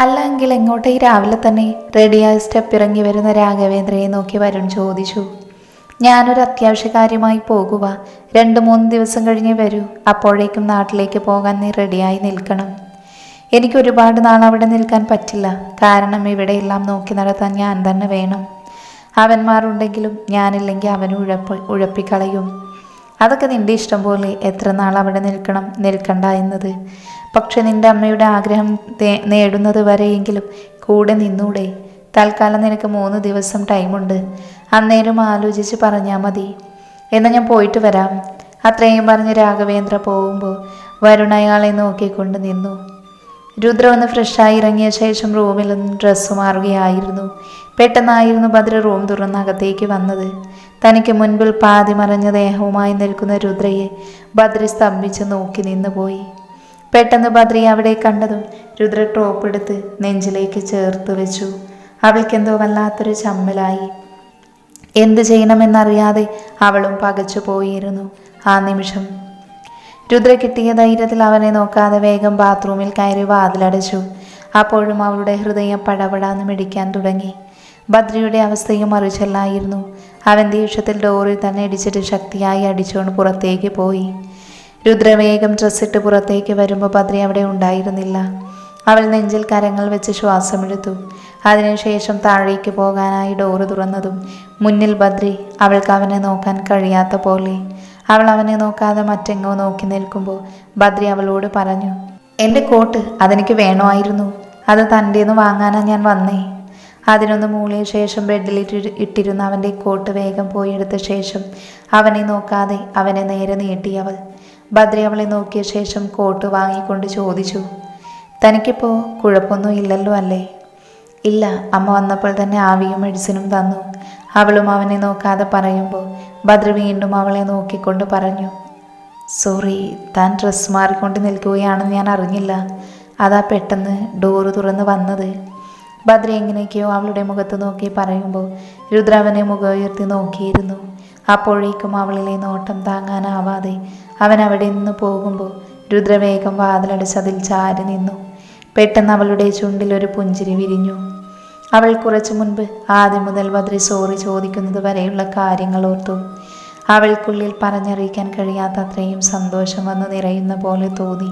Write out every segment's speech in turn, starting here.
അല്ല എങ്കിൽ എങ്ങോട്ടേ രാവിലെ തന്നെ റെഡിയായി സ്റ്റെപ്പ് ഇറങ്ങി വരുന്ന രാഘവേന്ദ്രയെ നോക്കി വരുൺ ചോദിച്ചു. ഞാനൊരു അത്യാവശ്യ കാര്യമായി പോകുക, 2-3 ദിവസം കഴിഞ്ഞേ വരൂ. അപ്പോഴേക്കും നാട്ടിലേക്ക് പോകാൻ നീ റെഡിയായി നിൽക്കണം. എനിക്ക് ഒരുപാട് നാൾ അവിടെ നിൽക്കാൻ പറ്റില്ല. കാരണം ഇവിടെയെല്ലാം നോക്കി നടത്താൻ ഞാൻ തന്നെ വേണം. അവന്മാരുണ്ടെങ്കിലും ഞാനില്ലെങ്കിൽ അവന് ഉഴപ്പിക്കളയും. അതൊക്കെ നിന്റെ ഇഷ്ടം പോലെ, എത്ര നാൾ അവിടെ നിൽക്കണ്ട എന്നത്. പക്ഷെ നിന്റെ അമ്മയുടെ ആഗ്രഹം നേടുന്നത് വരെയെങ്കിലും കൂടെ നിന്നൂടെ? തൽക്കാലം നിനക്ക് 3 ദിവസം ടൈമുണ്ട്. അന്നേരം ആലോചിച്ച് പറഞ്ഞാൽ മതി. എന്നാൽ ഞാൻ പോയിട്ട് വരാം. അത്രയും പറഞ്ഞ് രാഘവേന്ദ്ര പോകുമ്പോൾ വരുൺ അയാളെ നോക്കിക്കൊണ്ട് നിന്നു. രുദ്ര ഒന്ന് ഫ്രഷായി ഇറങ്ങിയ ശേഷം റൂമിൽ നിന്ന് ഡ്രസ്സ് മാറുകയായിരുന്നു. പെട്ടെന്നായിരുന്നു ഭദ്ര റൂം തുറന്ന് അകത്തേക്ക് വന്നത്. തനിക്ക് മുൻപിൽ പാതി മറഞ്ഞ ദേഹവുമായി നിൽക്കുന്ന രുദ്രയെ ഭദ്ര സ്തംഭിച്ച് നോക്കി നിന്നുപോയി. പെട്ടെന്ന് ഭദ്രയെ അവിടെ കണ്ടതും രുദ്ര ടോപ്പ് എടുത്ത് നെഞ്ചിലേക്ക് ചേർത്ത് വെച്ചു. അവൾക്കെന്തോ വല്ലാത്തൊരു ചമ്മലായി. എന്ത് ചെയ്യണമെന്നറിയാതെ അവളും പകച്ചു പോയിരുന്നു ആ നിമിഷം. രുദ്ര കിട്ടിയ ധൈര്യത്തിൽ അവനെ നോക്കാതെ വേഗം ബാത്റൂമിൽ കയറി വാതിലടച്ചു. അപ്പോഴും അവളുടെ ഹൃദയം പടപടാന്ന് മിടിക്കാൻ തുടങ്ങി. ഭദ്രയുടെ അവസ്ഥയും മറിച്ചല്ലായിരുന്നു. അവൻ ദേഷ്യത്തിൽ ഡോറിൽ തന്നെ ഇടിച്ചിട്ട് ശക്തിയായി അടിച്ചുകൊണ്ട് പുറത്തേക്ക് പോയി. രുദ്ര വേഗം ഡ്രസ്സിട്ട് പുറത്തേക്ക് വരുമ്പോൾ ഭദ്ര അവിടെ ഉണ്ടായിരുന്നില്ല. അവൾ നെഞ്ചിൽ കരങ്ങൾ വെച്ച് ശ്വാസമെടുത്തു. അതിനുശേഷം താഴേക്ക് പോകാനായി ഡോറ് തുറന്നതും മുന്നിൽ ഭദ്രി. അവൾക്ക് അവനെ നോക്കാൻ കഴിയാത്ത പോലെ. അവൾ അവനെ നോക്കാതെ മറ്റെങ്ങോ നോക്കി നിൽക്കുമ്പോൾ ഭദ്രി അവളോട് പറഞ്ഞു, എൻ്റെ കോട്ട് അതെനിക്ക് വേണമായിരുന്നു. അത് തൻ്റെന്ന് വാങ്ങാനാണ് ഞാൻ വന്നേ. അതിനൊന്ന് മൂളിയ ശേഷം ബെഡിൽ ഇട്ടിരുന്ന അവൻ്റെ കോട്ട് വേഗം പോയി എടുത്ത ശേഷം അവനെ നോക്കാതെ അവനെ നേരെ നീട്ടിയവൾ. ഭദ്രി അവളെ നോക്കിയ ശേഷം കോട്ട് വാങ്ങിക്കൊണ്ട് ചോദിച്ചു, തനിക്കിപ്പോൾ കുഴപ്പമൊന്നും ഇല്ലല്ലോ അല്ലേ? ഇല്ല, അമ്മ വന്നപ്പോൾ തന്നെ ആവിയും മെഡിസിനും തന്നു. അവളും അവനെ നോക്കാതെ പറയുമ്പോൾ ഭദ്ര വീണ്ടും അവളെ നോക്കിക്കൊണ്ട് പറഞ്ഞു, സോറി, താൻ ഡ്രസ്സ് മാറിക്കൊണ്ട് നിൽക്കുകയാണെന്ന് ഞാൻ അറിഞ്ഞില്ല. അതാ പെട്ടെന്ന് ഡോറ് തുറന്ന് വന്നത്. ഭദ്ര എങ്ങനെയൊക്കെയോ അവളുടെ മുഖത്ത് നോക്കി പറയുമ്പോൾ രുദ്ര അവനെ മുഖം ഉയർത്തി നോക്കിയിരുന്നു. അപ്പോഴേക്കും അവളിലെ നോട്ടം താങ്ങാനാവാതെ അവൻ അവിടെ നിന്ന് പോകുമ്പോൾ രുദ്ര വേഗം വാതിലടച്ച് അതിൽ ചാരി നിന്നു. പെട്ടെന്ന് അവളുടെ ചുണ്ടിൽ ഒരു പുഞ്ചിരി വിരിഞ്ഞു. അവൾ കുറച്ചു മുൻപ് ആദ്യം മുതൽ ഭദ്ര സോറി ചോദിക്കുന്നത് വരെയുള്ള കാര്യങ്ങൾ ഓർത്തു. അവൾക്കുള്ളിൽ പറഞ്ഞറിയിക്കാൻ കഴിയാത്ത അത്രയും സന്തോഷം വന്നു നിറയുന്ന പോലെ തോന്നി.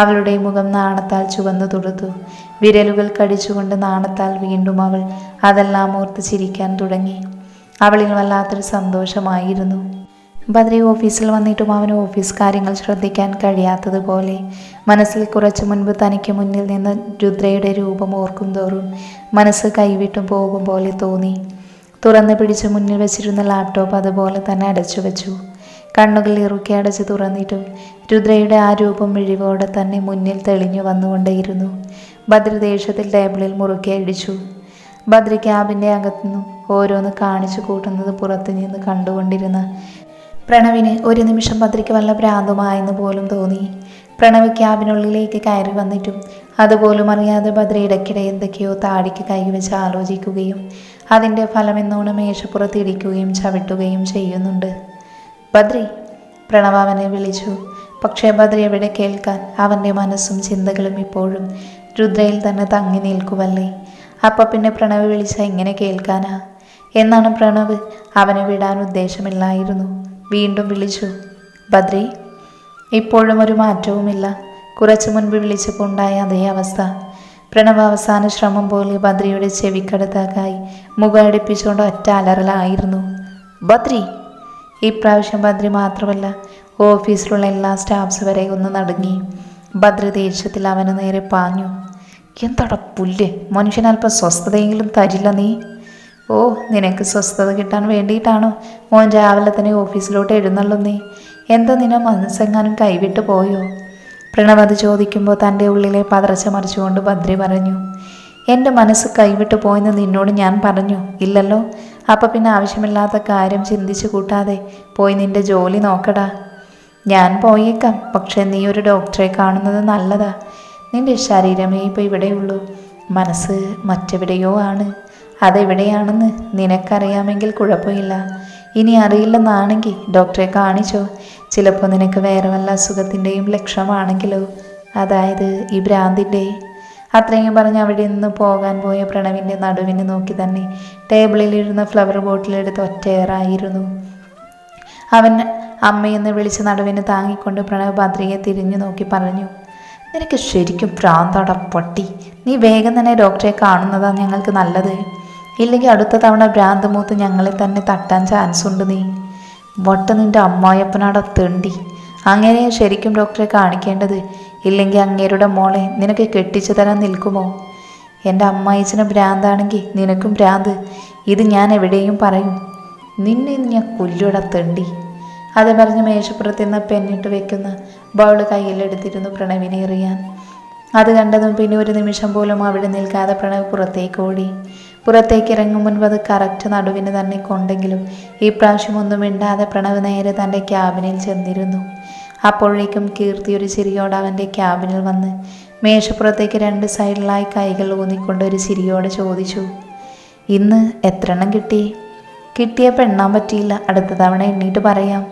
അവളുടെ മുഖം നാണത്താൽ ചുവന്നു തുടുത്തു. വിരലുകൾ കടിച്ചുകൊണ്ട് നാണത്താൽ വീണ്ടും അവൾ അതെല്ലാം ഓർത്ത് ചിരിക്കാൻ തുടങ്ങി. അവളിൽ വല്ലാത്തൊരു സന്തോഷമായിരുന്നു. ഭദ്ര ഓഫീസിൽ വന്നിട്ടും അവന് ഓഫീസ് കാര്യങ്ങൾ ശ്രദ്ധിക്കാൻ കഴിയാത്തതുപോലെ. മനസ്സിൽ കുറച്ചു മുൻപ് തനിക്ക് മുന്നിൽ നിന്ന് രുദ്രയുടെ രൂപം ഓർക്കും തോറും മനസ്സ് കൈവിട്ടും പോകും പോലെ തോന്നി. തുറന്നു പിടിച്ച് മുന്നിൽ വെച്ചിരുന്ന ലാപ്ടോപ്പ് അതുപോലെ തന്നെ അടച്ചു വെച്ചു. കണ്ണുകൾ ഇറുക്കി അടച്ച് തുറന്നിട്ടും രുദ്രയുടെ ആ രൂപം മിഴിവോടെ തന്നെ മുന്നിൽ തെളിഞ്ഞു വന്നുകൊണ്ടേയിരുന്നു. ഭദ്ര ദേഷ്യത്തിൽ ടേബിളിൽ മുറുക്കി അടിച്ചു. ഭദ്ര ക്യാബിൻ്റെ അകത്തുനിന്നും ഓരോന്ന് കാണിച്ചു കൂട്ടുന്നത് പുറത്തു നിന്ന് കണ്ടുകൊണ്ടിരുന്ന പ്രണവിന് ഒരു നിമിഷം ഭദ്രയ്ക്ക് വല്ല ഭ്രാന്തുമായെന്ന് പോലും തോന്നി. പ്രണവ് ക്യാബിനുള്ളിലേക്ക് കയറി വന്നിട്ടും അതുപോലും അറിയാതെ ഭദ്ര ഇടയ്ക്കിടെ എന്തൊക്കെയോ താടിക്ക് കൈവച്ച് ആലോചിക്കുകയും അതിൻ്റെ ഫലമെന്നോണം മേശപ്പുറത്ത് ഇടിക്കുകയും ചവിട്ടുകയും ചെയ്യുന്നുണ്ട്. ഭദ്രി, പ്രണവ് അവനെ വിളിച്ചു. പക്ഷേ ഭദ്ര എവിടെ കേൾക്കാൻ? അവൻ്റെ മനസ്സും ചിന്തകളും ഇപ്പോഴും രുദ്രയിൽ തന്നെ തങ്ങി നിൽക്കുവല്ലേ. അപ്പം പിന്നെ പ്രണവ് വിളിച്ച എങ്ങനെ കേൾക്കാനാ? എന്നാണ് പ്രണവ് അവനെ വിടാൻ ഉദ്ദേശമില്ലായിരുന്നു. വീണ്ടും വിളിച്ചു. ഭദ്രി. ഇപ്പോഴും ഒരു മാറ്റവുമില്ല. കുറച്ചു മുൻപ് വിളിച്ചപ്പോൾ ഉണ്ടായ അതേ അവസ്ഥ. പ്രണവ് അവസാന ശ്രമം പോലെ ഭദ്രയുടെ ചെവിക്കടുത്താക്കായി മുഖം അടുപ്പിച്ചുകൊണ്ട് ഒറ്റ അലറലായിരുന്നു. ഭദ്രി. ഇപ്രാവശ്യം ഭദ്രി മാത്രമല്ല, ഓഫീസിലുള്ള എല്ലാ സ്റ്റാഫ്സ് വരെ ഒന്ന് നടുങ്ങി. ഭദ്ര ദേഷ്യത്തിൽ അവന് നേരെ പാഞ്ഞു. എന്താടാ പുല്ല്, മനുഷ്യനല്പം സ്വസ്ഥതയെങ്കിലും തരില്ല നീ? ഓ, നിനക്ക് സ്വസ്ഥത കിട്ടാൻ വേണ്ടിയിട്ടാണോ മോൻ രാവിലെ തന്നെ ഓഫീസിലോട്ട് എഴുന്നള്ളുന്നേ? എന്താ നിന്നെ മനസ്സെങ്ങാനും കൈവിട്ട് പോയോ? പ്രണവ് അത് ചോദിക്കുമ്പോൾ തൻ്റെ ഉള്ളിലെ പതർച്ച മറിച്ചുകൊണ്ട് ഭദ്രി പറഞ്ഞു, എൻ്റെ മനസ്സ് കൈവിട്ട് പോയെന്ന് നിന്നോട് ഞാൻ പറഞ്ഞു ഇല്ലല്ലോ. അപ്പം പിന്നെ ആവശ്യമില്ലാത്ത കാര്യം ചിന്തിച്ചു കൂട്ടാതെ പോയി നിൻ്റെ ജോലി നോക്കടാ. ഞാൻ പോയേക്കാം, പക്ഷെ നീ ഒരു ഡോക്ടറെ കാണുന്നത് നല്ലതാ. നിൻ്റെ ശരീരമേ ഇപ്പോൾ ഇവിടെയുള്ളൂ, മനസ്സ് മറ്റെവിടെയോ ആണ്. അതെവിടെയാണെന്ന് നിനക്കറിയാമെങ്കിൽ കുഴപ്പമില്ല. ഇനി അറിയില്ലെന്നാണെങ്കിൽ ഡോക്ടറെ കാണിച്ചോ. ചിലപ്പോൾ നിനക്ക് വേറെ വല്ല അസുഖത്തിൻ്റെയും ലക്ഷണമാണെങ്കിലോ, അതായത് ഈ ഭ്രാന്തിൻ്റെ. അത്രയും പറഞ്ഞ് അവിടെ നിന്ന് പോകാൻ പോയ പ്രണവിൻ്റെ നടുവിന് നോക്കി തന്നെ ടേബിളിലിരുന്ന ഫ്ലവർ ബോട്ടിലെടുത്ത് ഒറ്റയേറായിരുന്നു. അവൻ അമ്മയെന്ന് വിളിച്ച് നടുവിന് താങ്ങിക്കൊണ്ട് പ്രണവ് ഭദ്രയെ തിരിഞ്ഞു നോക്കി പറഞ്ഞു, നിനക്ക് ശരിക്കും ഭ്രാന്താട പട്ടി. നീ വേഗം തന്നെ ഡോക്ടറെ കാണുന്നതാണ് ഞങ്ങൾക്ക് നല്ലത്. ഇല്ലെങ്കിൽ അടുത്ത തവണ ഭ്രാന്ത് മൂത്ത് ഞങ്ങളെ തന്നെ തട്ടാൻ ചാൻസ് ഉണ്ട്. നീ വട്ട നിൻ്റെ അമ്മായിയപ്പനാട തെണ്ടി. അങ്ങനെ ശരിക്കും ഡോക്ടറെ കാണിക്കേണ്ടത്. ഇല്ലെങ്കിൽ അങ്ങേരുടെ മോളെ നിനക്ക് കെട്ടിച്ചു തരാൻ നിൽക്കുമോ? എൻ്റെ അമ്മായിച്ചന് ഭ്രാന്താണെങ്കിൽ നിനക്കും ഭ്രാന്ത്. ഇത് ഞാൻ എവിടെയും പറയും. നിന്നെ ഞാൻ കൊല്ലുട തെണ്ടി. അത് പറഞ്ഞ് മേശപ്പുറത്ത് നിന്ന് പെന്നിട്ട് വെക്കുന്ന ബൗള് കയ്യിലെടുത്തിരുന്നു പ്രണവിനെ എറിയാൻ. അത് കണ്ടതും പിന്നെ ഒരു നിമിഷം പോലും അവിടെ നിൽക്കാതെ പ്രണവ് പുറത്തേക്ക് ഓടി. പുറത്തേക്ക് ഇറങ്ങും മുൻപ് അത് കറക്റ്റ് നടുവിന് തന്നെ കൊണ്ടെങ്കിലും ഈ പ്രാവശ്യം ഒന്നും മിണ്ടാതെ പ്രണവ് നേരെ തൻ്റെ ക്യാബിനിൽ ചെന്നിരുന്നു. അപ്പോഴേക്കും കീർത്തി ഒരു ചിരിയോടെ അവൻ്റെ ക്യാബിനിൽ വന്ന് മേശപ്പുറത്തേക്ക് 2 സൈഡിലായി കൈകൾ ഊന്നിക്കൊണ്ട് ഒരു ചിരിയോടെ ചോദിച്ചു, ഇന്ന് എത്ര എണ്ണം കിട്ടി? കിട്ടിയപ്പോൾ എണ്ണാൻ പറ്റിയില്ല. അടുത്ത തവണ എണ്ണീട്ട് പറയാം.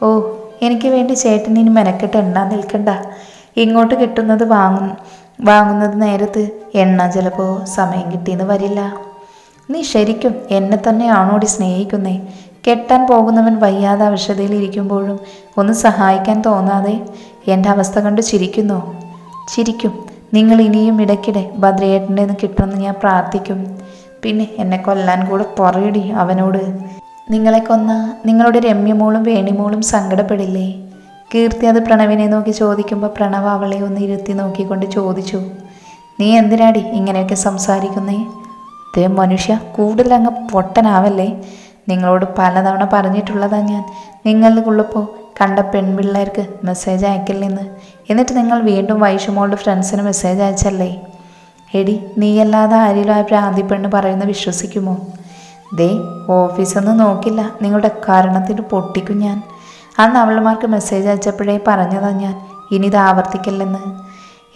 ഓ, എനിക്ക് വേണ്ടി ചേട്ടൻ ഇനി മെനക്കെട്ട് എണ്ണാൻ നിൽക്കണ്ട. ഇങ്ങോട്ട് കിട്ടുന്നത് വാങ്ങുന്നത് നേരത്ത് എണ്ണാൻ ചിലപ്പോൾ സമയം കിട്ടിയെന്ന് വരില്ല. നീ ശരിക്കും എന്നെ തന്നെയാണോടി സ്നേഹിക്കുന്നേ? കെട്ടാൻ പോകുന്നവൻ വയ്യാതെ അവശതയിലിരിക്കുമ്പോഴും ഒന്ന് സഹായിക്കാൻ തോന്നാതെ എൻ്റെ അവസ്ഥ കണ്ട് ചിരിക്കുന്നോ? ചിരിക്കും. നിങ്ങൾ ഇനിയും ഇടയ്ക്കിടെ ഭദ്രയേട്ടൻ്റെ നിന്ന് കിട്ടുമെന്ന് ഞാൻ പ്രാർത്ഥിക്കും. പിന്നെ എന്നെ കൊല്ലാൻ കൂടെ പറയടി അവനോട്. നിങ്ങളെ കൊന്ന നിങ്ങളുടെ രമ്യമോളും വേണിമോളും സങ്കടപ്പെടില്ലേ? കീർത്തി അത് പ്രണവിനെ നോക്കി ചോദിക്കുമ്പോൾ പ്രണവ് അവളെ ഒന്ന് ഇരുത്തി നോക്കിക്കൊണ്ട് ചോദിച്ചു, നീ എന്തിനാടി ഇങ്ങനെയൊക്കെ സംസാരിക്കുന്നേ? ദേ മനുഷ്യ, കൂടുതൽ അങ്ങ് പൊട്ടനാവല്ലേ. നിങ്ങളോട് പലതവണ പറഞ്ഞിട്ടുള്ളതാ ഞാൻ, നിങ്ങൾക്കുള്ളപ്പോൾ കണ്ട പെൺപിള്ളേർക്ക് മെസ്സേജ് അയക്കില്ലെന്ന്. എന്നിട്ട് നിങ്ങൾ വീണ്ടും വൈഷുമോളുടെ ഫ്രണ്ട്സിന് മെസ്സേജ് അയച്ചല്ലേ? എടി, നീയല്ലാതെ ആരെങ്കിലും ആ ഭ്രാന്തി പെണ്ണ് പറയുന്ന വിശ്വസിക്കുമോ? ദേ, ഓഫീസൊന്നും നോക്കില്ല, നിങ്ങളുടെ കാരണത്തിന് പൊട്ടിക്കും ഞാൻ. അന്ന് അവളുമാർക്ക് മെസ്സേജ് അയച്ചപ്പോഴേ പറഞ്ഞതാ ഞാൻ, ഇനി ഇത് ആവർത്തിക്കില്ലെന്ന്.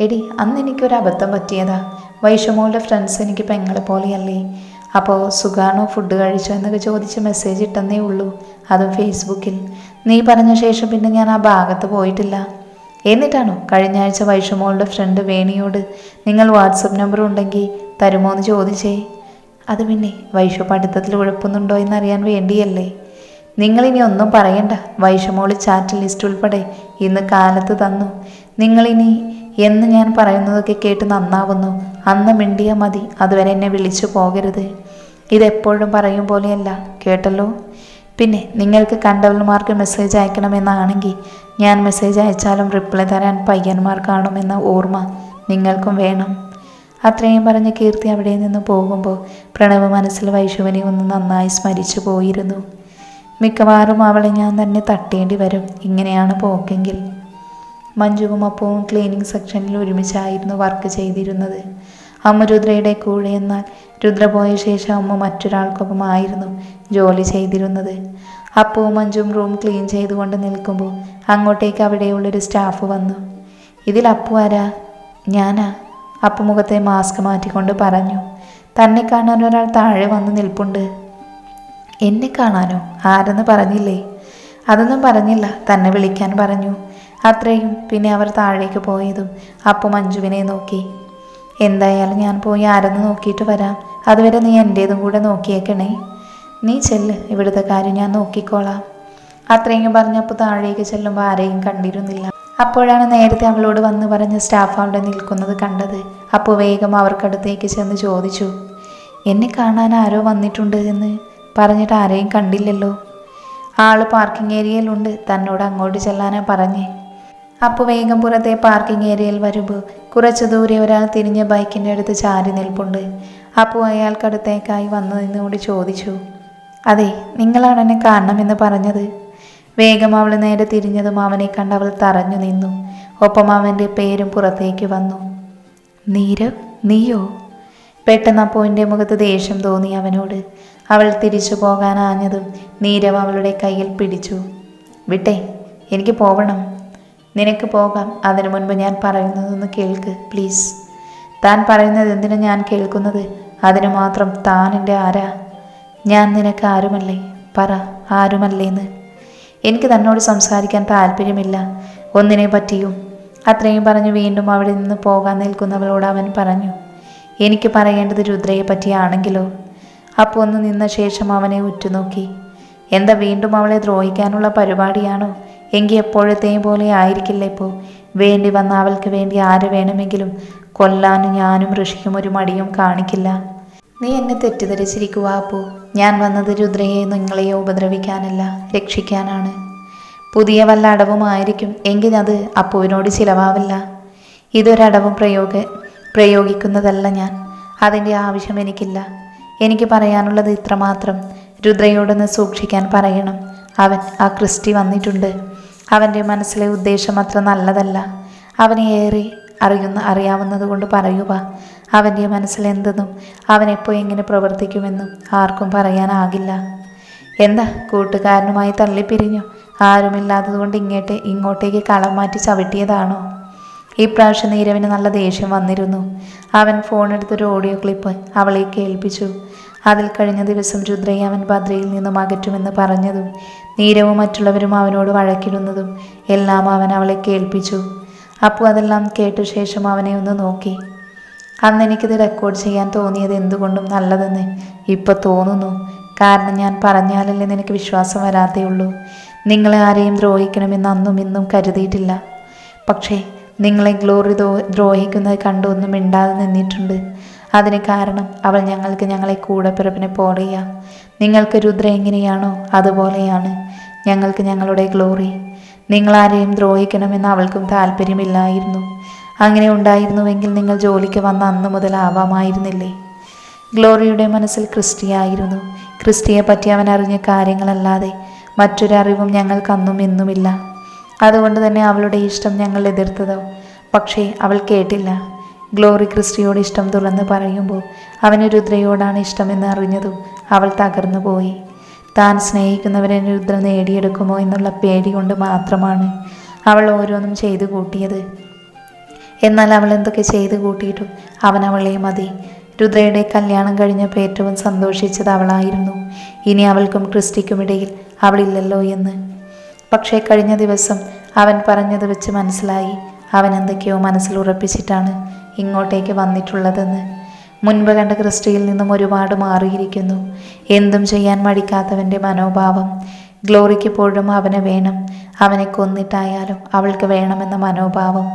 എടി, അന്ന് എനിക്കൊരു അബദ്ധം പറ്റിയതാ. വൈഷുമോളുടെ ഫ്രണ്ട്സ് എനിക്ക് പെങ്ങളെ പോലെയല്ലേ. അപ്പോൾ സുഖാണോ, ഫുഡ് കഴിച്ചോ എന്നൊക്കെ ചോദിച്ച് മെസ്സേജ് ഇട്ടെന്നേ ഉള്ളൂ, അതും ഫേസ്ബുക്കിൽ. നീ പറഞ്ഞ ശേഷം പിന്നെ ഞാൻ ആ ഭാഗത്ത് പോയിട്ടില്ല. എന്നിട്ടാണോ കഴിഞ്ഞ ആഴ്ച വൈഷുമോളുടെ ഫ്രണ്ട് വേണിയോട് നിങ്ങൾ വാട്സപ്പ് നമ്പർ ഉണ്ടെങ്കിൽ തരുമോ എന്ന് ചോദിച്ചേ? അത് പിന്നെ വൈഷു പഠിത്തത്തിൽ ഉഴപ്പുന്നുണ്ടോ എന്നറിയാൻ വേണ്ടിയല്ലേ. നിങ്ങളിനി ഒന്നും പറയണ്ട. വൈഷുമോള് ചാറ്റ് ലിസ്റ്റ് ഉൾപ്പെടെ ഇന്ന് കാലത്ത് തന്നു. നിങ്ങളിനി എന്ന് ഞാൻ പറയുന്നതൊക്കെ കേട്ട് നന്നാവുന്നു. അന്ന് മിണ്ടിയാൽ മതി, അതുവരെ എന്നെ വിളിച്ചു പോകരുത്. ഇതെപ്പോഴും പറയും പോലെയല്ല, കേട്ടല്ലോ? പിന്നെ നിങ്ങൾക്ക് കണ്ടവന്മാർക്ക് മെസ്സേജ് അയക്കണമെന്നാണെങ്കിൽ ഞാൻ മെസ്സേജ് അയച്ചാലും റിപ്ലൈ തരാൻ പയ്യന്മാർ കാണുമെന്ന ഓർമ്മ നിങ്ങൾക്കും വേണം. അത്രയും പറഞ്ഞ് കീർത്തി അവിടെ നിന്ന് പോകുമ്പോൾ പ്രണവ് മനസ്സിൽ വൈഷുവിനെ ഒന്ന് നന്നായി സ്മരിച്ചു പോയിരുന്നു. മിക്കവാറും അവളെ ഞാൻ തന്നെ തട്ടേണ്ടി വരും ഇങ്ങനെയാണ് പോക്കെങ്കിൽ. മഞ്ജുവും അപ്പവും ക്ലീനിങ് സെക്ഷനിൽ ഒരുമിച്ചായിരുന്നു വർക്ക് ചെയ്തിരുന്നത്. അമ്മ രുദ്രയുടെ കൂടെ, എന്നാൽ രുദ്ര പോയ ശേഷം അമ്മ മറ്റൊരാൾക്കൊപ്പമായിരുന്നു ജോലി ചെയ്തിരുന്നത്. അപ്പവും മഞ്ജുവും റൂം ക്ലീൻ ചെയ്തുകൊണ്ട് നിൽക്കുമ്പോൾ അങ്ങോട്ടേക്ക് അവിടെയുള്ളൊരു സ്റ്റാഫ് വന്നു. ഇതിൽ അപ്പു ആരാ? ഞാനാ. അപ്പു മുഖത്തെ മാസ്ക് മാറ്റിക്കൊണ്ട് പറഞ്ഞു. തന്നെ കാണാൻ ഒരാൾ താഴെ വന്ന് നിൽപ്പുണ്ട്. എന്നെ കാണാനോ? ആരെന്ന് പറഞ്ഞില്ലേ? അതൊന്നും പറഞ്ഞില്ല, തന്നെ വിളിക്കാൻ പറഞ്ഞു. അത്രയും. പിന്നെ അവർ താഴേക്ക് പോയതും അപ്പു മഞ്ജുവിനെ നോക്കി. എന്തായാലും ഞാൻ പോയി ആരെന്ന് നോക്കിയിട്ട് വരാം. അതുവരെ നീ എൻ്റേതും കൂടെ നോക്കിയേക്കണേ. നീ ചെല്ല്, ഇവിടുത്തെ കാര്യം ഞാൻ നോക്കിക്കോളാം. അത്രയും പറഞ്ഞപ്പോൾ താഴേക്ക് ചെല്ലുമ്പോൾ ആരെയും കണ്ടിരുന്നില്ല. അപ്പോഴാണ് നേരത്തെ അവളോട് വന്ന് പറഞ്ഞ സ്റ്റാഫ് അവിടെ നിൽക്കുന്നത് കണ്ടത്. അപ്പോൾ വേഗം അവർക്കടുത്തേക്ക് ചെന്ന് ചോദിച്ചു, എന്നെ കാണാൻ ആരോ വന്നിട്ടുണ്ട് എന്ന് പറഞ്ഞിട്ട് ആരെയും കണ്ടില്ലല്ലോ. ആള് പാർക്കിംഗ് ഏരിയയിലുണ്ട്, തന്നോട് അങ്ങോട്ട് ചെല്ലാനാ പറഞ്ഞേ. അപ്പോൾ വേഗം പുറത്തെ പാർക്കിംഗ് ഏരിയയിൽ വരുമ്പോൾ കുറച്ചു ദൂരെ ഒരാൾ തിരിഞ്ഞ ബൈക്കിൻ്റെ അടുത്ത് ചാരി നിൽപ്പുണ്ട്. അപ്പോൾ അയാൾക്കടുത്തേക്കായി വന്നു നിന്നുകൊണ്ട് ചോദിച്ചു, അതെ, നിങ്ങളാണ് എന്നെ കാണണമെന്ന് പറഞ്ഞത്? വേഗം അവൾ നേരെ തിരിഞ്ഞതും അവനെ കണ്ട് അവൾ തറഞ്ഞു നിന്നു. ഒപ്പം അവൻ്റെ പേരും പുറത്തേക്ക് വന്നു. നീരവ്, നീയോ? പെട്ടെന്ന് അപ്പുവിൻ്റെ മുഖത്ത് ദേഷ്യം തോന്നി അവനോട്. അവൾ തിരിച്ചു പോകാനാഞ്ഞതും നീരവ് അവളുടെ കയ്യിൽ പിടിച്ചു. വിട്ടേ, എനിക്ക് പോകണം. നിനക്ക് പോകാം, അതിനു മുൻപ് ഞാൻ പറയുന്നതൊന്ന് കേൾക്ക് പ്ലീസ്. താൻ പറയുന്നത് എന്തിനാ ഞാൻ കേൾക്കുന്നത്? അതിനു മാത്രം താൻ എൻ്റെ ആരാ? ഞാൻ നിനക്ക് ആരുമല്ലേ? പറ, ആരുമല്ലേന്ന്. എനിക്ക് തന്നോട് സംസാരിക്കാൻ താല്പര്യമില്ല ഒന്നിനെ പറ്റിയും. അത്രയും പറഞ്ഞു വീണ്ടും അവിടെ നിന്ന് പോകാൻ നിൽക്കുന്നവളോട് അവൻ പറഞ്ഞു, എനിക്ക് പറയേണ്ടത് രുദ്രയെ പറ്റിയാണെങ്കിലോ? അപ്പോൾ ഒന്ന് നിന്ന ശേഷം അവനെ ഉറ്റുനോക്കി. എന്താ വീണ്ടും അവളെ ദ്രോഹിക്കാനുള്ള പരിപാടിയാണോ? എങ്കിൽ എപ്പോഴത്തെയും പോലെ ആയിരിക്കില്ല ഇപ്പോൾ. വേണ്ടി വന്ന അവൾക്ക് വേണ്ടി ആരെ വേണമെങ്കിലും കൊല്ലാനും ഞാനും ഋഷിക്കും ഒരു മടിയും കാണിക്കില്ല. നീ എന്നെ തെറ്റിദ്ധരിച്ചിരിക്കുക അപ്പോ. ഞാൻ വന്നത് രുദ്രയെ നിങ്ങളെയോ ഉപദ്രവിക്കാനല്ല, രക്ഷിക്കാനാണ്. പുതിയ വല്ല അടവുമായിരിക്കും എങ്കിൽ അത് അപ്പുവിനോട് ചിലവാവില്ല. ഇതൊരടവും പ്രയോഗിക്കുന്നതല്ല ഞാൻ. അതിൻ്റെ ആവശ്യം എനിക്കില്ല. എനിക്ക് പറയാനുള്ളത് ഇത്രമാത്രം. രുദ്രയോടൊന്ന് സൂക്ഷിക്കാൻ പറയണം. ആ ക്രിസ്റ്റി വന്നിട്ടുണ്ട്. അവൻ്റെ മനസ്സിലെ ഉദ്ദേശം അത്ര നല്ലതല്ല. അവനെ ഏറെ അറിയാവുന്നത് കൊണ്ട് പറയുക. അവൻ്റെ മനസ്സിലെന്തെന്നും അവനെപ്പോൾ എങ്ങനെ പ്രവർത്തിക്കുമെന്നും ആർക്കും പറയാനാകില്ല. എന്താ കൂട്ടുകാരനുമായി തള്ളിപ്പിരിഞ്ഞു? ആരുമില്ലാത്തതുകൊണ്ട് ഇങ്ങോട്ടേക്ക് കളം മാറ്റി ചവിട്ടിയതാണോ? ഇപ്രാവശ്യം നീരവിന് നല്ല ദേഷ്യം വന്നിരുന്നു. അവൻ ഫോണെടുത്തൊരു ഓഡിയോ ക്ലിപ്പ് അവളെ കേൾപ്പിച്ചു. അതിൽ കഴിഞ്ഞ ദിവസം രുദ്രയെ അവൻ ഭദ്രയിൽ നിന്നും അകറ്റുമെന്ന് പറഞ്ഞതും നീരവും മറ്റുള്ളവരും അവനോട് വഴക്കിടുന്നതും എല്ലാം അവൻ അവളെ കേൾപ്പിച്ചു. അപ്പോൾ അതെല്ലാം കേട്ട ശേഷം അവനെ ഒന്ന് നോക്കി. അന്ന് എനിക്കിത് റെക്കോർഡ് ചെയ്യാൻ തോന്നിയത് എന്തുകൊണ്ടും നല്ലതെന്ന് ഇപ്പോൾ തോന്നുന്നു. കാരണം ഞാൻ പറഞ്ഞാലല്ലേ നിനക്ക് വിശ്വാസം വരാത്തേ ഉള്ളൂ. നിങ്ങളെ ആരെയും ദ്രോഹിക്കണമെന്ന് അന്നും ഇന്നും കരുതിയിട്ടില്ല. പക്ഷേ നിങ്ങളെ ഗ്ലോറി ദ്രോഹിക്കുന്നത് കണ്ടു ഒന്നും മിണ്ടാതെ നിന്നിട്ടുണ്ട്. അതിന് കാരണം അവൾ ഞങ്ങളെ കൂടെപ്പിറപ്പിനെ പോലെയാ. നിങ്ങൾക്ക് രുദ്ര എങ്ങനെയാണോ അതുപോലെയാണ് ഞങ്ങൾക്ക് ഞങ്ങളുടെ ഗ്ലോറി. നിങ്ങളാരെയും ദ്രോഹിക്കണമെന്ന് അവൾക്കും താല്പര്യമില്ലായിരുന്നു. അങ്ങനെ ഉണ്ടായിരുന്നുവെങ്കിൽ നിങ്ങൾ ജോലിക്ക് വന്ന അന്ന് മുതൽ ആവാമായിരുന്നില്ലേ? ഗ്ലോറിയുടെ മനസ്സിൽ ക്രിസ്റ്റിയായിരുന്നു. ക്രിസ്റ്റിയെ പറ്റി അവൻ അറിഞ്ഞ കാര്യങ്ങളല്ലാതെ മറ്റൊരറിവും ഞങ്ങൾക്കന്നും ഇന്നുമില്ല. അതുകൊണ്ട് തന്നെ അവളുടെ ഇഷ്ടം ഞങ്ങൾ എതിർത്തതോ. പക്ഷേ അവൾ കേട്ടില്ല. ഗ്ലോറി ക്രിസ്റ്റിയോട് ഇഷ്ടം തുറന്ന് പറയുമ്പോൾ അവന് രുദ്രയോടാണ് ഇഷ്ടമെന്ന് അറിഞ്ഞതും അവൾ തകർന്നു പോയി. താൻ സ്നേഹിക്കുന്നവരെ രുദ്ര നേടിയെടുക്കുമോ എന്നുള്ള പേടി കൊണ്ട് മാത്രമാണ് അവൾ ഓരോന്നും ചെയ്തു കൂട്ടിയത്. എന്നാൽ അവൾ എന്തൊക്കെ ചെയ്തു കൂട്ടിയിട്ടും അവൻ അവളെ മതി. രുദ്രയുടെ കല്യാണം കഴിഞ്ഞപ്പോൾ ഏറ്റവും സന്തോഷിച്ചത് അവളായിരുന്നു. ഇനി അവൾക്കും ക്രിസ്റ്റിക്കുമിടയിൽ അവളില്ലല്ലോ എന്ന്. പക്ഷേ കഴിഞ്ഞ ദിവസം അവൻ പറഞ്ഞത് വെച്ച് മനസ്സിലായി അവൻ എന്തൊക്കെയോ മനസ്സിൽ ഉറപ്പിച്ചിട്ടാണ് ഇങ്ങോട്ടേക്ക് വന്നിട്ടുള്ളതെന്ന്. മുൻപ് കണ്ട ക്രിസ്റ്റിയിൽ നിന്നും ഒരുപാട് മാറിയിരിക്കുന്നു. എന്തും ചെയ്യാൻ മടിക്കാത്തവൻ്റെ മനോഭാവം. ഗ്ലോറിക്കിപ്പോഴും അവനെ വേണം. അവനെ കൊന്നിട്ടായാലും അവൾക്ക് വേണമെന്ന മനോഭാവം.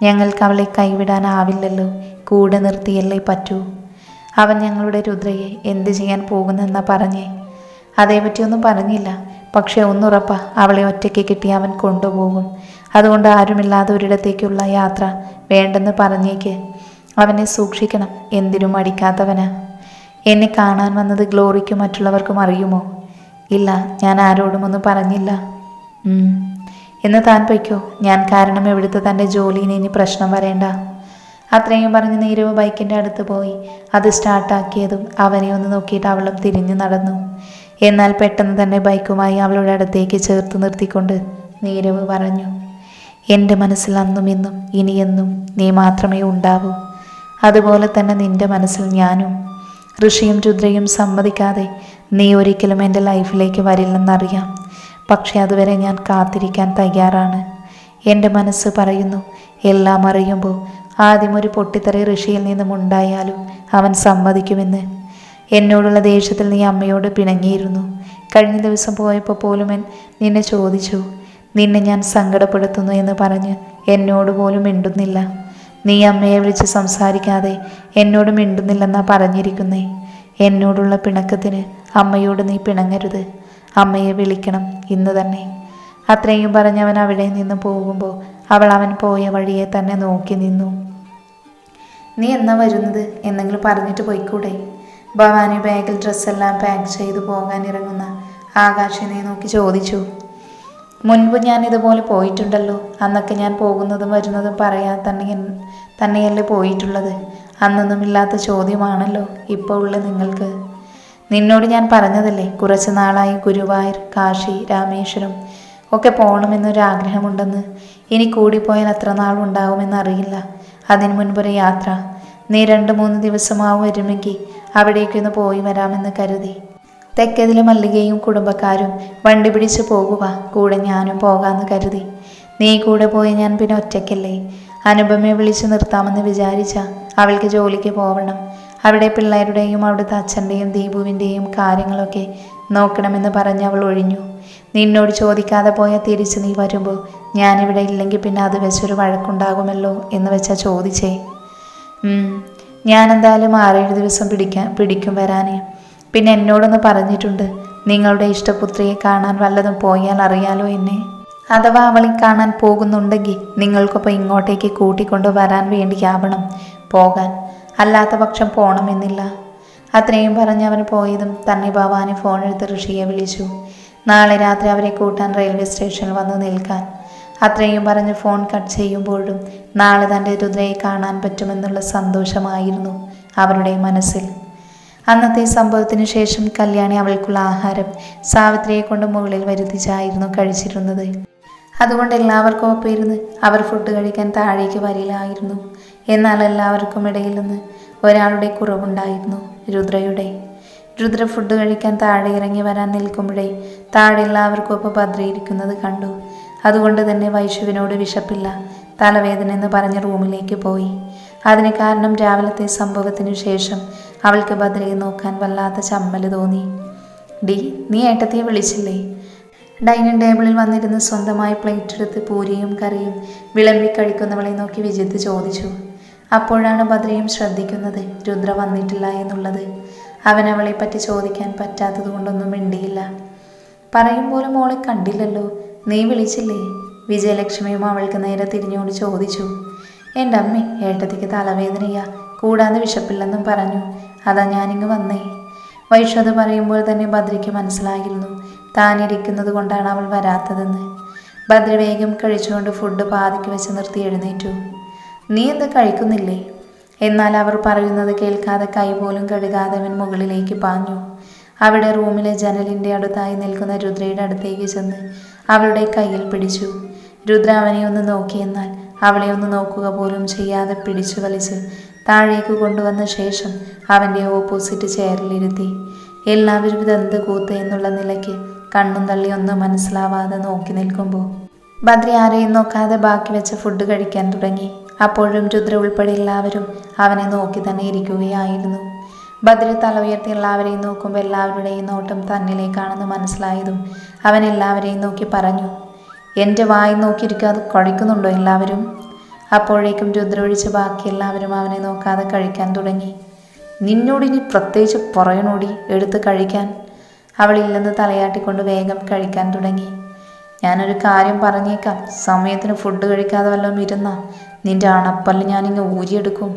ഞങ്ങൾക്ക് അവളെ കൈവിടാനാവില്ലല്ലോ. കൂടെ നിർത്തിയല്ലേ പറ്റൂ. അവൻ ഞങ്ങളുടെ രുദ്രയെ എന്ത് ചെയ്യാൻ പോകുന്നെന്നാ പറഞ്ഞേ? അതേപറ്റിയൊന്നും പറഞ്ഞില്ല. പക്ഷെ ഒന്നുറപ്പാ, അവളെ ഒറ്റയ്ക്ക് കിട്ടി അവൻ കൊണ്ടുപോകും. അതുകൊണ്ട് ആരുമില്ലാതെ ഒരിടത്തേക്കുള്ള യാത്ര വേണ്ടെന്ന് പറഞ്ഞേക്ക്. അവനെ സൂക്ഷിക്കണം. എന്തിനും അടിക്കാത്തവനാ. എന്നെ കാണാൻ വന്നത് ഗ്ലോറിക്കും മറ്റുള്ളവർക്കും അറിയുമോ? ഇല്ല, ഞാൻ ആരോടും ഒന്നും പറഞ്ഞില്ല. എന്ന് താൻ പൊയ്ക്കോ. ഞാൻ കാരണം എവിടുത്തെ തൻ്റെ ജോലിന് ഇനി പ്രശ്നം വരേണ്ട. അത്രയും പറഞ്ഞ് നീരവ് ബൈക്കിൻ്റെ അടുത്ത് പോയി. അത് സ്റ്റാർട്ടാക്കിയതും അവനെ ഒന്ന് നോക്കിയിട്ട് അവളും തിരിഞ്ഞു നടന്നു. എന്നാൽ പെട്ടെന്ന് തന്നെ ബൈക്കുമായി അവളുടെ അടുത്തേക്ക് ചേർത്ത് നിർത്തിക്കൊണ്ട് നീരവ് പറഞ്ഞു, എൻ്റെ മനസ്സിൽ അന്നും ഇന്നും ഇനിയെന്നും നീ മാത്രമേ ഉണ്ടാവൂ. അതുപോലെ തന്നെ നിൻ്റെ മനസ്സിൽ ഞാനും. ഋഷിയും രുദ്രയും സമ്മതിക്കാതെ നീ ഒരിക്കലും എൻ്റെ ലൈഫിലേക്ക് വരില്ലെന്നറിയാം. പക്ഷെ അതുവരെ ഞാൻ കാത്തിരിക്കാൻ തയ്യാറാണ്. എൻ്റെ മനസ്സ് പറയുന്നു, എല്ലാം അറിയുമ്പോൾ ആദ്യം ഒരു പൊട്ടിത്തെറി ഋഷിയിൽ നിന്നും ഉണ്ടായാലും അവൻ സമ്മതിക്കുമെന്ന്. എന്നോടുള്ള ദേഷ്യത്തിൽ നീ അമ്മയോട് പിണങ്ങിയിരുന്നു. കഴിഞ്ഞ ദിവസം പോയപ്പോൾ പോലും നിന്നെ ചോദിച്ചു. നിന്നെ ഞാൻ സങ്കടപ്പെടുത്തുന്നു എന്ന് പറഞ്ഞ് എന്നോട് പോലും മിണ്ടുന്നില്ല. നീ അമ്മയെ വിളിച്ച് സംസാരിക്കാതെ എന്നോട് മിണ്ടുന്നില്ലെന്നാ പറഞ്ഞിരിക്കുന്നേ. എന്നോടുള്ള പിണക്കത്തിന് അമ്മയോട് നീ പിണങ്ങരുത്. അമ്മയെ വിളിക്കണം ഇന്ന് തന്നെ. അത്രയും പറഞ്ഞവൻ അവിടെ നിന്ന് പോകുമ്പോൾ അവൾ അവൻ പോയ വഴിയെ തന്നെ നോക്കി നിന്നു. നീ എന്നാ വരുന്നത്? എന്തെങ്കിലും പറഞ്ഞിട്ട് പോയിക്കൂടെ? ഭവാനി ബാഗിൽ ഡ്രസ്സെല്ലാം പാക്ക് ചെയ്തു പോകാൻ ഇറങ്ങുന്ന ആകാശിനെ നോക്കി ചോദിച്ചു. മുൻപ് ഞാൻ ഇതുപോലെ പോയിട്ടുണ്ടല്ലോ. അന്നൊക്കെ ഞാൻ പോകുന്നതും വരുന്നതും പറയാൻ തന്നെയല്ലേ പോയിട്ടുള്ളത്. അന്നൊന്നും ഇല്ലാത്ത ചോദ്യമാണല്ലോ ഇപ്പോൾ ഉള്ള നിങ്ങൾക്ക്. നിന്നോട് ഞാൻ പറഞ്ഞതല്ലേ കുറച്ച് നാളായി ഗുരുവായൂർ, കാശി, രാമേശ്വരം ഒക്കെ പോകണമെന്നൊരാഗ്രഹമുണ്ടെന്ന്. ഇനി കൂടിപ്പോയാൽ എത്ര നാളുണ്ടാവുമെന്നറിയില്ല. അതിനു മുൻപൊരു യാത്ര. നീ 2-3 ദിവസമാവും വരുമെങ്കിൽ അവിടേക്കൊന്ന് പോയി വരാമെന്ന് കരുതി. തെക്കതിലെ മല്ലികയും കുടുംബക്കാരും വണ്ടി പിടിച്ച് പോകുക. കൂടെ ഞാനും പോകാമെന്ന് കരുതി. നീ കൂടെ പോയി ഞാൻ പിന്നെ ഒറ്റയ്ക്കല്ലേ. അനുപമയെ വിളിച്ചു നിർത്താമെന്ന് വിചാരിച്ച അവൾക്ക് ജോലിക്ക് പോവണം. അവിടെ പിള്ളേരുടെയും അവിടുത്തെ അച്ഛൻ്റെയും ദീപുവിൻ്റെയും കാര്യങ്ങളൊക്കെ നോക്കണമെന്ന് പറഞ്ഞ് അവൾ ഒഴിഞ്ഞു. നിന്നോട് ചോദിക്കാതെ പോയാൽ തിരിച്ച് നീ വരുമ്പോൾ ഞാനിവിടെ ഇല്ലെങ്കിൽ പിന്നെ അത് വെച്ചൊരു വഴക്കുണ്ടാകുമല്ലോ എന്ന് വെച്ചാൽ ചോദിച്ചേ. ഞാൻ എന്തായാലും 6-7 ദിവസം പിടിക്കും വരാനേ. പിന്നെ എന്നോടൊന്ന് പറഞ്ഞിട്ടുണ്ട്, നിങ്ങളുടെ ഇഷ്ടപുത്രിയെ കാണാൻ വല്ലതും പോയാൽ അറിയാലോ എന്നെ. അഥവാ അവളെ കാണാൻ പോകുന്നുണ്ടെങ്കിൽ നിങ്ങൾക്കൊപ്പം ഇങ്ങോട്ടേക്ക് കൂട്ടിക്കൊണ്ടു വരാൻ വേണ്ടിയാവണം പോകാൻ, അല്ലാത്ത പക്ഷം പോകണമെന്നില്ല. അത്രയും പറഞ്ഞ് അവൻ പോയതും തന്നെ ഭവാനി ഫോണെടുത്ത് ഋഷിയെ വിളിച്ചു. നാളെ രാത്രി അവരെ കൂട്ടാൻ റെയിൽവേ സ്റ്റേഷനിൽ വന്ന് നിൽക്കാൻ. അത്രയും പറഞ്ഞ് ഫോൺ കട്ട് ചെയ്യുമ്പോഴും നാളെ തൻ്റെ രുദ്രയെ കാണാൻ പറ്റുമെന്നുള്ള സന്തോഷമായിരുന്നു അവരുടെ മനസ്സിൽ. അന്നത്തെ സംഭവത്തിന് ശേഷം കല്യാണി അവൾക്കുള്ള ആഹാരം സാവിത്രിയെ കൊണ്ട് മുകളിൽ വരുത്തിച്ചായിരുന്നു കഴിച്ചിരുന്നത്. അതുകൊണ്ട് എല്ലാവർക്കും ഒപ്പം ഇരുന്ന് അവർ ഫുഡ് കഴിക്കാൻ താഴേക്ക് വരില്ലായിരുന്നു. എന്നാൽ എല്ലാവർക്കും ഇടയിൽ നിന്ന് ഒരാളുടെ കുറവുണ്ടായിരുന്നു, രുദ്രയുടെ. രുദ്ര ഫുഡ് കഴിക്കാൻ താഴെ ഇറങ്ങി വരാൻ നിൽക്കുമ്പോഴേ താഴെ എല്ലാവർക്കും ഒപ്പം ഭദ്രയിരിക്കുന്നത് കണ്ടു. അതുകൊണ്ട് തന്നെ വൈശുവിനോട് വിശപ്പില്ല, തലവേദന എന്ന് പറഞ്ഞ് റൂമിലേക്ക് പോയി. അതിന് കാരണം രാവിലത്തെ സംഭവത്തിനു ശേഷം അവൾക്ക് ഭദ്രയെ നോക്കാൻ വല്ലാത്ത ചമ്മൽ തോന്നി. നീ ഏട്ടത്തിയെ വിളിച്ചില്ലേ? ഡൈനിങ് ടേബിളിൽ വന്നിരുന്ന് സ്വന്തമായി പ്ലേറ്റ് എടുത്ത് പൂരിയും കറിയും വിളമ്പി കഴിക്കുന്നവളെ നോക്കി വിജിത്ത് ചോദിച്ചു. അപ്പോഴാണ് ഭദ്രയും ശ്രദ്ധിക്കുന്നത് രുദ്ര വന്നിട്ടില്ല എന്നുള്ളത്. അവൻ അവളെ പറ്റി ചോദിക്കാൻ പറ്റാത്തത് കൊണ്ടൊന്നും മിണ്ടിയില്ല. പറയും പോലെ മോളെ കണ്ടില്ലല്ലോ, നീ വിളിച്ചില്ലേ? വിജയലക്ഷ്മിയും അവൾക്ക് നേരെ തിരിഞ്ഞോട് ചോദിച്ചു. എൻ്റെ അമ്മേ, ഏട്ടത്തിക്ക് തലവേദനയാ, കൂടാതെ വിശപ്പില്ലെന്നും പറഞ്ഞു, അതാ ഞാനിങ്ങ് വന്നേ. വൈഷു അത് പറയുമ്പോൾ തന്നെ ഭദ്രയ്ക്ക് മനസ്സിലായിരുന്നു താനിരിക്കുന്നത് കൊണ്ടാണ് അവൾ വരാത്തതെന്ന്. ഭദ്ര വേഗം കഴിച്ചുകൊണ്ട് ഫുഡ് പാതിക്ക് വെച്ച് നിർത്തി എഴുന്നേറ്റു. നീ എന്താ കഴിക്കുന്നില്ലേ? എന്നാൽ അവർ പറയുന്നത് കേൾക്കാതെ കൈ പോലും കഴുകാതെ അവൻ മുകളിലേക്ക് പാഞ്ഞു. അവിടെ റൂമിലെ ജനലിൻ്റെ അടുത്തായി നിൽക്കുന്ന രുദ്രയുടെ അടുത്തേക്ക് ചെന്ന് അവളുടെ കയ്യിൽ പിടിച്ചു. രുദ്ര അവനെ ഒന്ന് നോക്കിയെന്നാൽ അവളെ ഒന്ന് നോക്കുക പോലും ചെയ്യാതെ പിടിച്ചു വലിച്ച് താഴേക്ക് കൊണ്ടുവന്ന ശേഷം അവൻ്റെ ഓപ്പോസിറ്റ് ചെയറിലിരുത്തി. എല്ലാവരും ഇതെന്ത് കൂത്ത് എന്നുള്ള നിലയ്ക്ക് കണ്ണും തള്ളി ഒന്നും മനസ്സിലാവാതെ നോക്കി നിൽക്കുമ്പോൾ ഭദ്ര ആരെയും നോക്കാതെ ബാക്കി വെച്ച ഫുഡ് കഴിക്കാൻ തുടങ്ങി. അപ്പോഴും രുദ്ര ഉൾപ്പെടെ എല്ലാവരും അവനെ നോക്കി തന്നെ ഇരിക്കുകയായിരുന്നു. ഭദ്ര തല ഉയർത്തി എല്ലാവരെയും നോക്കുമ്പോൾ എല്ലാവരുടെയും നോട്ടം തന്നിലേക്കാണെന്ന് മനസ്സിലായതും അവൻ എല്ലാവരെയും നോക്കി പറഞ്ഞു, എൻ്റെ വായി നോക്കിയിരിക്കാതെ കഴിക്കുന്നുണ്ടോ എല്ലാവരും? അപ്പോഴേക്കും രുദ്ര ഒഴിച്ച് ബാക്കി എല്ലാവരും അവനെ നോക്കാതെ കഴിക്കാൻ തുടങ്ങി. നിന്നോടിനി പ്രത്യേകിച്ച് പറയണോടി എടുത്ത് കഴിക്കാൻ. അവളില്ലെന്ന് തലയാട്ടിക്കൊണ്ട് വേഗം കഴിക്കാൻ തുടങ്ങി. ഞാനൊരു കാര്യം പറഞ്ഞേക്കാം, സമയത്തിന് ഫുഡ് കഴിക്കാതെ വല്ലതും ഇരുന്നാ നിന്റെ അണപ്പല്ല് ഞാനിങ്ങ് ഊരിയെടുക്കും.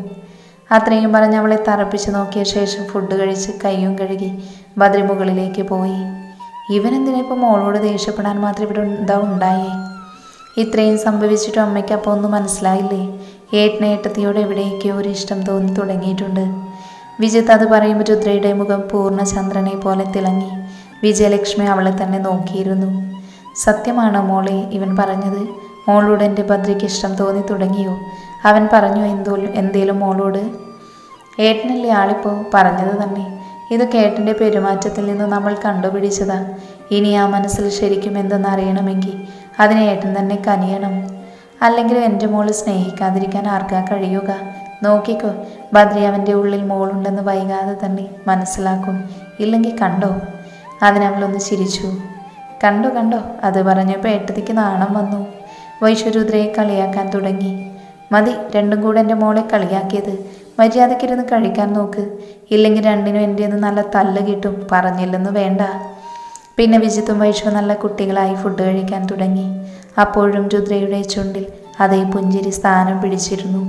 അത്രയും പറഞ്ഞ് അവളെ തറപ്പിച്ച് നോക്കിയ ശേഷം ഫുഡ് കഴിച്ച് കയ്യും കഴുകി ഭദ്ര മുകളിലേക്ക് പോയി. ഇവനെന്തിനാ ഇപ്പോൾ മോളോട് ദേഷ്യപ്പെടാൻ മാത്രം ഇവിടെ എന്താ ഉണ്ടായേ? ഇത്രയും സംഭവിച്ചിട്ടും അമ്മയ്ക്ക് അപ്പോൾ ഒന്നും മനസ്സിലായില്ലേ? ഏട്ടനേട്ടത്തിയോട് എവിടേക്കോ ഒരു ഇഷ്ടം തോന്നി തുടങ്ങിയിട്ടുണ്ട്. വിജിത്ത് അത് പറയുമ്പോൾ രുദ്രയുടെ മുഖം പൂർണ്ണചന്ദ്രനെ പോലെ തിളങ്ങി. വിജയലക്ഷ്മി അവളെ തന്നെ നോക്കിയിരുന്നു. സത്യമാണോ മോളെ ഇവൻ പറഞ്ഞത്? മോളോട് എൻ്റെ ഭദ്രയ്ക്ക് ഇഷ്ടം തോന്നി തുടങ്ങിയോ? അവൻ പറഞ്ഞു എന്തേലും മോളോട്? ഏട്ടനല്ലേ ആളിപ്പോൾ പറഞ്ഞത് തന്നെ. ഇതൊക്കെ ഏട്ടൻ്റെ പെരുമാറ്റത്തിൽ നിന്ന് നമ്മൾ കണ്ടുപിടിച്ചതാ. ഇനി ആ മനസ്സിൽ ശരിക്കും എന്തെന്ന് അറിയണമെങ്കിൽ അതിന് ഏട്ടൻ തന്നെ കനിയണം. അല്ലെങ്കിൽ എൻ്റെ മോള് സ്നേഹിക്കാതിരിക്കാൻ ആർക്കാ കഴിയുക? നോക്കിക്കോ, ഭദ്ര അവൻ്റെ ഉള്ളിൽ മോളുണ്ടെന്ന് വൈകാതെ തന്നെ മനസ്സിലാക്കും. ഇല്ലെങ്കിൽ കണ്ടോ? അതിനവളൊന്ന് ചിരിച്ചു. കണ്ടോ അത് പറഞ്ഞപ്പോൾ ഏട്ടത്തിക്ക് നാണം വന്നു. വൈശ്വരുദ്രയെ കളിയാക്കാൻ തുടങ്ങി. മതി, രണ്ടും കൂടെ എൻ്റെ മോളെ കളിയാക്കിയത്. മര്യാദയ്ക്കിരുന്ന് കഴിക്കാൻ നോക്ക്, ഇല്ലെങ്കിൽ രണ്ടിനും എൻ്റെ നല്ല തല്ല് കിട്ടും. പറഞ്ഞില്ലെന്ന് വേണ്ട. പിന്നെ വിജിത്തും വൈശ്വ നല്ല കുട്ടികളായി ഫുഡ് കഴിക്കാൻ തുടങ്ങി. അപ്പോഴും രുദ്രയുടെ ചുണ്ടിൽ അതേ പുഞ്ചിരി സ്ഥാനം പിടിച്ചിരുന്നു.